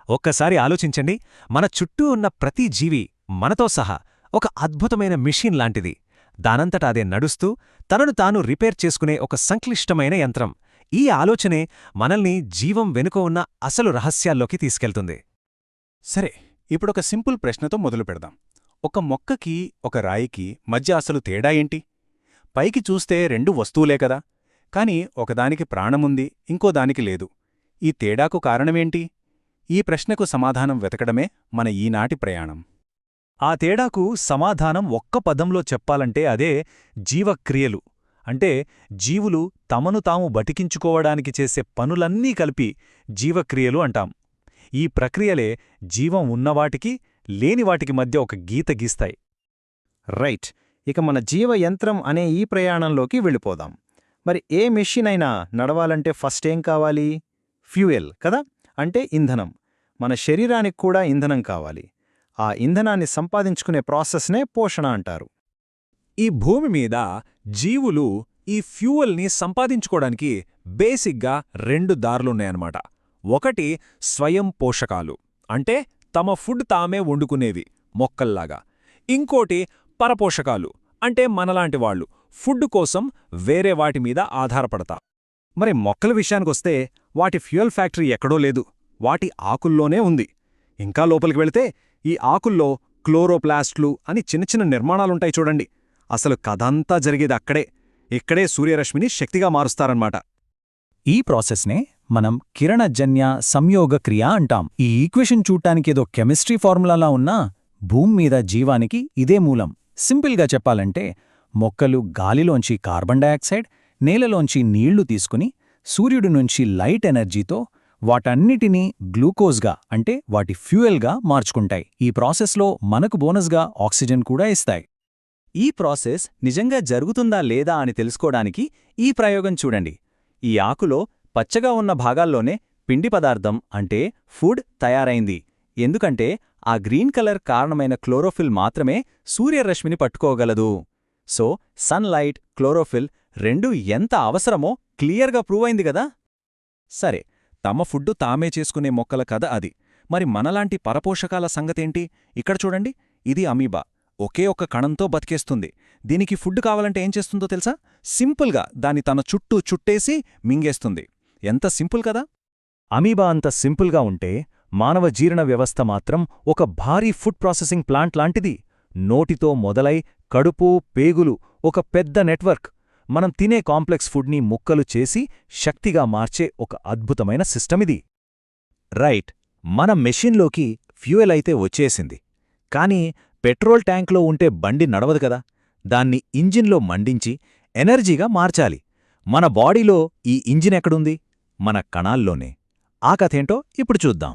ఒక్కసారి ఆలోచించండి, మన చుట్టూ ఉన్న ప్రతి జీవి మనతో సహా ఒక అద్భుతమైన మిషన్ లాంటిది. దానంతట అదే నడుస్తూ తనను తాను రిపేర్ చేసుకునే ఒక సంక్లిష్టమైన యంత్రం. ఈ ఆలోచనే మనల్ని జీవం వెనుక ఉన్న అసలు రహస్యాల్లోకి తీసుకెళ్తుంది. సరే, ఇప్పుడొక సింపుల్ ప్రశ్నతో మొదలు పెడదాం. ఒక మొక్కకి ఒక రాయికి మధ్య అసలు తేడా ఏంటి? పైకి చూస్తే రెండు వస్తువులే కదా, కాని ఒకదానికి ప్రాణముంది, ఇంకోదానికి లేదు. ఈ తేడాకు కారణమేంటి? ఈ ప్రశ్నకు సమాధానం వెతకడమే మన ఈనాటి ప్రయాణం. ఆ తేడాకు సమాధానం ఒక్క పదంలో చెప్పాలంటే అదే జీవక్రియలు. అంటే జీవులు తమను తాము బతికించుకోవడానికి చేసే పనులన్నీ కలిపి జీవక్రియలు అంటాం. ఈ ప్రక్రియలే జీవం ఉన్నవాటికి, లేనివాటికి మధ్య ఒక గీత గీస్తాయి. రైట్. ఇక మన జీవయంత్రం అనే ఈ ప్రయాణంలోకి వెళ్ళిపోదాం. మరి ఏ మెషిన్ అయినా నడవాలంటే ఫస్ట్ ఏం కావాలి? ఫ్యూయల్ కదా, అంటే ఇంధనం. మన శరీరానికి కూడా ఇంధనం కావాలి. ఆ ఇంధనాన్ని సంపాదించుకునే ప్రాసెస్నే పోషణ అంటారు. ఈ భూమి మీద జీవులు ఈ ఫ్యూయల్ని సంపాదించుకోవడానికి బేసిక్గా రెండు దారులున్నాయన్నమాట. ఒకటి స్వయం పోషకాలు, అంటే తమ ఫుడ్ తామే వండుకునేవి మొక్కల్లాగా. ఇంకోటి పరపోషకాలు, అంటే మనలాంటి వాళ్ళు ఫుడ్ కోసం వేరే వాటి మీద ఆధారపడతా. మరి మొక్కల విషయానికొస్తే వాటి ఫ్యూయల్ ఫ్యాక్టరీ ఎక్కడో లేదు, వాటి ఆకుల్లోనే ఉంది. ఇంకా లోపలికి వెళితే ఈ ఆకుల్లో క్లోరోప్లాస్ట్లు అని చిన్న చిన్న నిర్మాణాలుంటాయి చూడండి. అసలు కథంతా జరిగేది అక్కడే. ఇక్కడే సూర్యరశ్మిని శక్తిగా మారుస్తారన్నమాట. ఈ ప్రాసెస్నే మనం కిరణజన్య సంయోగక్రియ అంటాం. ఈ ఈక్వేషన్ చూడ్డానికేదో కెమిస్ట్రీ ఫార్ములాలా ఉన్నా భూమి మీద జీవానికి ఇదే మూలం. సింపుల్గా చెప్పాలంటే మొక్కలు గాలిలోంచి కార్బన్ డయాక్సైడ్, నేలలోంచి నీళ్లు తీసుకుని సూర్యుడి నుంచి లైట్ ఎనర్జీతో వాటన్నిటినీ గ్లూకోజ్గా, అంటే వాటి ఫ్యూయల్గా మార్చుకుంటాయి. ఈ ప్రాసెస్లో మనకు బోనస్గా ఆక్సిజన్ కూడా ఇస్తాయి. ఈ ప్రాసెస్ నిజంగా జరుగుతుందా లేదా అని తెలుసుకోవడానికి ఈ ప్రయోగం చూడండి. ఈ ఆకులో పచ్చగా ఉన్న భాగాల్లోనే పిండి పదార్థం, అంటే ఫుడ్ తయారైంది. ఎందుకంటే ఆ గ్రీన్ కలర్ కారణమైన క్లోరోఫిల్ మాత్రమే సూర్యరశ్మిని పట్టుకోగలదు. సో సన్లైట్, క్లోరోఫిల్ రెండూ ఎంత అవసరమో క్లియర్గా ప్రూవ్ అయింది కదా. సరే, తమ ఫుడ్డు తామే చేసుకునే మొక్కల కథ అది. మరి మనలాంటి పరపోషకాల సంగతేంటి? ఇక్కడ చూడండి, ఇది అమీబా. ఒకే ఒక్క కణంతో బతికేస్తుంది. దీనికి ఫుడ్ కావాలంటే ఏం చేస్తుందో తెలుసా? సింపుల్గా దాన్ని తన చుట్టూ చుట్టేసి మింగేస్తుంది. ఎంత సింపుల్ కదా. అమీబా అంత సింపుల్గా ఉంటే మానవ జీర్ణ వ్యవస్థ మాత్రం ఒక భారీ ఫుడ్ ప్రాసెసింగ్ ప్లాంట్ లాంటిది. నోటితో మొదలై కడుపు, పేగులు, ఒక పెద్ద నెట్వర్క్. మనం తినే కాంప్లెక్స్ ఫుడ్ని ముక్కలు చేసి శక్తిగా మార్చే ఒక అద్భుతమైన సిస్టమిది. రైట్, మన మెషిన్లోకి ఫ్యూయల్ అయితే వచ్చేసింది. కానీ పెట్రోల్ ట్యాంక్లో ఉంటే బండి నడవదు కదా. దాన్ని ఇంజిన్లో మండించి ఎనర్జీగా మార్చాలి. మన బాడీలో ఈ ఇంజిన్ ఎక్కడుంది? మన కణాల్లోనే. ఆ కథేంటో ఇప్పుడు చూద్దాం.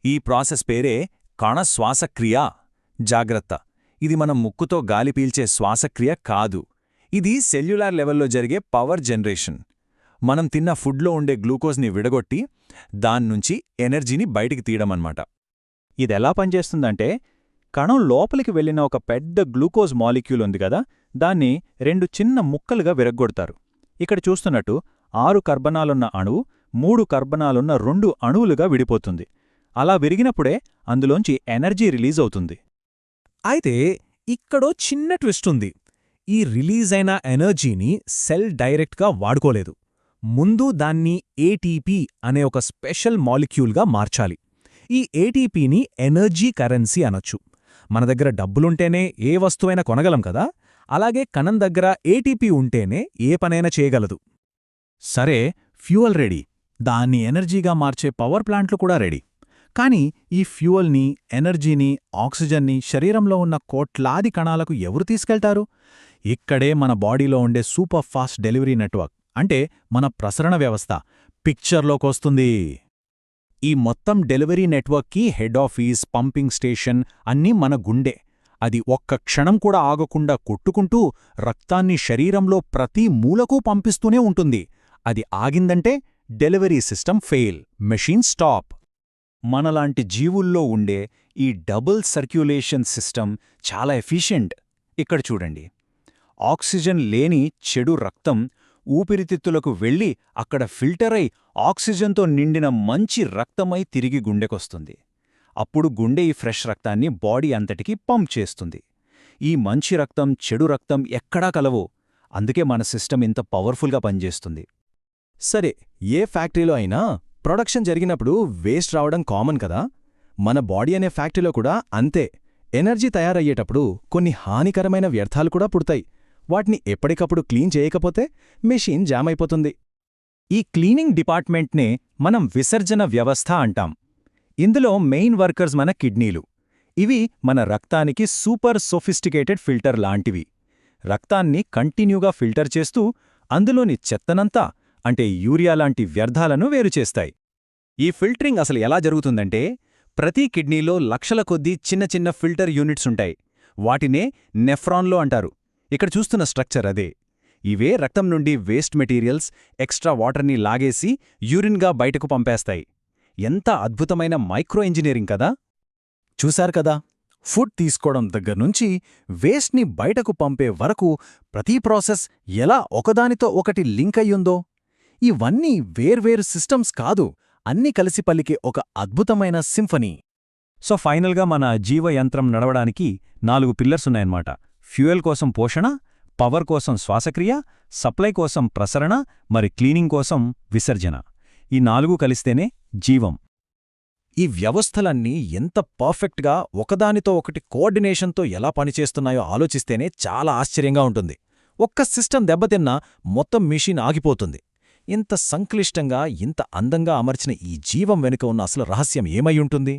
ఈ ప్రాసెస్ పేరే కణశ్వాసక్రియ. జాగ్రత్త, ఇది మనం ముక్కుతో గాలి పీల్చే శ్వాసక్రియ కాదు. ఇది సెల్యులార్ లెవెల్లో జరిగే పవర్ జనరేషన్. మనం తిన్న ఫుడ్లో ఉండే గ్లూకోజ్ని విడగొట్టి దాన్నుంచి ఎనర్జీని బయటికి తీయడమన్నమాట. ఇదెలా పనిచేస్తుందంటే, కణం లోపలికి వెళ్లిన ఒక పెద్ద గ్లూకోజ్ మాలిక్యూల్ ఉంది కదా, దాన్ని రెండు చిన్న ముక్కలుగా విరగ్గొడతారు. ఇక్కడ చూస్తున్నట్టు 6 కర్బనాలున్న అణువు 3 కర్బనాలున్న 2 అణువులుగా విడిపోతుంది. అలా విరిగినప్పుడే అందులోంచి ఎనర్జీ రిలీజ్ అవుతుంది. అయితే ఇక్కడో చిన్న ట్విస్ట్ ఉంది. ఈ రిలీజ్ అయిన ఎనర్జీని సెల్ డైరెక్ట్గా వాడుకోలేదు. ముందు దాన్ని ఏటీపీ అనే ఒక స్పెషల్ మాలిక్యూల్గా మార్చాలి. ఈ ఏటీపీని ఎనర్జీ కరెన్సీ అనొచ్చు. మన దగ్గర డబ్బులుంటేనే ఏ వస్తువైనా కొనగలం కదా, అలాగే కణం దగ్గర ఏటీపీ ఉంటేనే ఏ పనైనా చేయగలదు. సరే, ఫ్యూయల్ రెడీ, దాన్ని ఎనర్జీగా మార్చే పవర్ ప్లాంట్లు కూడా రెడీ. కానీ ఈ ఫ్యూయల్ని, ఎనర్జీని, ఆక్సిజన్ని శరీరంలో ఉన్న కోట్లాది కణాలకు ఎవరు తీసుకెళ్తారు? ఇక్కడే మన బాడీలో ఉండే సూపర్ ఫాస్ట్ డెలివరీ నెట్వర్క్, అంటే మన ప్రసరణ వ్యవస్థ పిక్చర్లోకొస్తుంది. ఈ మొత్తం డెలివరీ నెట్వర్క్కి హెడ్ ఆఫీస్, పంపింగ్ స్టేషన్ అన్నీ మన గుండె. అది ఒక్క క్షణం కూడా ఆగకుండా కొట్టుకుంటూ రక్తాన్ని శరీరంలో ప్రతి మూలకు పంపిస్తూనే ఉంటుంది. అది ఆగిందంటే delivery system fail, machine stop. మనలాంటి జీవుల్లో ఉండే ఈ డబుల్ సర్క్యులేషన్ సిస్టమ్ చాలా ఎఫిషియెంట్. ఇక్కడ చూడండి, ఆక్సిజన్ లేని చెడు రక్తం ఊపిరితిత్తులకు వెళ్ళి అక్కడ ఫిల్టరై ఆక్సిజన్తో నిండిన మంచి రక్తమై తిరిగి గుండెకొస్తుంది. అప్పుడు గుండె ఈ ఫ్రెష్ రక్తాన్ని బాడీ అంతటికీ పంప్ చేస్తుంది. ఈ మంచి రక్తం, చెడు రక్తం ఎక్కడా కలవో. అందుకే మన సిస్టమ్ ఇంత పవర్ఫుల్గా పనిచేస్తుంది. సరే, ఏ ఫ్యాక్టరీలో అయినా ప్రొడక్షన్ జరిగినప్పుడు వేస్ట్ రావడం కామన్ కదా. మన బాడీ అనే ఫ్యాక్టరీలో కూడా అంతే. ఎనర్జీ తయారయ్యేటప్పుడు కొన్ని హానికరమైన వ్యర్థాలు కూడా పుడతాయి. వాటిని ఎప్పటికప్పుడు క్లీన్ చేయకపోతే మెషీన్ జామ్ అయిపోతుంది. ఈ క్లీనింగ్ డిపార్ట్మెంట్నే మనం విసర్జన వ్యవస్థ అంటాం. ఇందులో మెయిన్ వర్కర్స్ మన కిడ్నీలు. ఇవి మన రక్తానికి సూపర్ సోఫిస్టికేటెడ్ ఫిల్టర్ లాంటివి. రక్తాన్ని కంటిన్యూగా ఫిల్టర్ చేస్తూ అందులోని చెత్తనంతా, అంటే యూరియా లాంటి వ్యర్థాలను వేరుచేస్తాయి. ఈ ఫిల్టరింగ్ అసలు ఎలా జరుగుతుందంటే, ప్రతి కిడ్నీలో లక్షల కొద్దీ చిన్న చిన్న ఫిల్టర్ యూనిట్స్ ఉంటాయి. వాటినే నెఫ్రాన్లు అంటారు. ఇక్కడ చూస్తున్న స్ట్రక్చర్ అదే. ఇవే రక్తం నుండి వేస్ట్ మెటీరియల్స్, ఎక్స్ట్రా వాటర్ని లాగేసి యూరిన్గా బయటకు పంపేస్తాయి. ఎంత అద్భుతమైన మైక్రో ఇంజనీరింగ్ కదా. చూశారు కదా, ఫుడ్ తీసుకోవడం దగ్గర్నుంచి వేస్ట్ని బయటకు పంపే వరకు ప్రతి ప్రాసెస్ ఎలా ఒకదానితో ఒకటి లింక్ అయ్యుందో. ఇవన్నీ వేర్వేరు సిస్టమ్స్ కాదు, అన్నీ కలిసి పలికే ఒక అద్భుతమైన సింఫనీ. సో ఫైనల్గా మన జీవయంత్రం నడవడానికి 4 పిల్లర్స్ ఉన్నాయన్నమాట. ఫ్యూయల్ కోసం పోషణ, పవర్ కోసం శ్వాసక్రియ, సప్లై కోసం ప్రసరణ, మరి క్లీనింగ్ కోసం విసర్జన. ఈ 4 కలిస్తేనే జీవం. ఈ వ్యవస్థలన్నీ ఎంత పర్ఫెక్ట్గా ఒకదానితో ఒకటి కోఆర్డినేషన్తో ఎలా పనిచేస్తున్నాయో ఆలోచిస్తేనే చాలా ఆశ్చర్యంగా ఉంటుంది. ఒక్క సిస్టమ్ దెబ్బతిన్నా మొత్తం మెషీన్ ఆగిపోతుంది. ఇంత సంక్లిష్టంగా, ఇంత అందంగా అమర్చిన ఈ జీవం వెనుక ఉన్న అసలు రహస్యం ఏమై ఉంటుంది?